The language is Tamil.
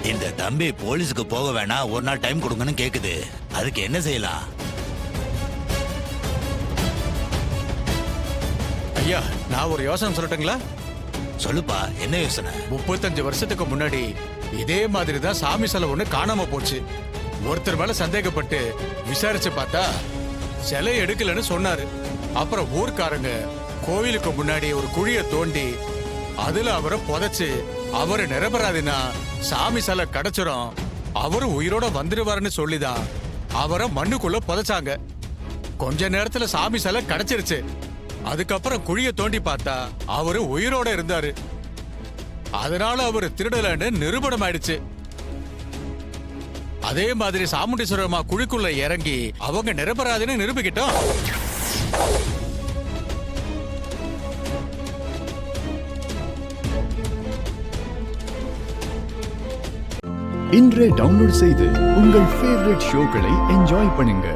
இந்த தம்பி போலீஸுக்கு போக வேணாம், ஒரு நாள் டைம் கொடுங்கன்னு கேக்குது. அதுக்கு என்ன செய்யலாம்? ஐயா, நான் ஒரு யோசனை சொல்லட்டுங்களா? சொல்லுப்பா, என்ன யோசனை? 35 வருஷத்துக்கு முன்னாடி இதே மாதிரி தான் சாமி சிலை ஒண்ணு காணாம போச்சு. ஒருத்தர் மேல சந்தேகப்பட்டு விசாரிச்சு பார்த்தா சிலை எடுக்கலன்னு சொன்னாரு. அப்புறம் ஊர்க்காரங்க கோயிலுக்கு முன்னாடி ஒரு குழிய தோண்டி அதுல அவரை புதைச்சு, அவரு நிரபராதினா சாமி சிலை கிடைச்சிரும், அவரு உயிரோட வந்துருவாருன்னு சொல்லிதான் அவரை மண்ணுக்குள்ள புதைச்சாங்க. கொஞ்ச நேரத்துல சாமி சிலை கிடைச்சிருச்சு. அதுக்கப்புறம் குழிய தோண்டி பார்த்தா அவரு உயிரோட இருந்தாரு. அதனால அவரு திருடலன்னு நிரூபணம் ஆயிடுச்சு. அதே மாதிரி சாமுண்டீஸ்வரம்மா குழிக்குள்ள இறங்கி அவங்க நிரபராதின்னு நிரூபிக்கிட்டோம். இன்றே டவுன்லோட் செய்து உங்கள் ஃபேவரட் ஷோக்களை என்ஜாய் பண்ணுங்க.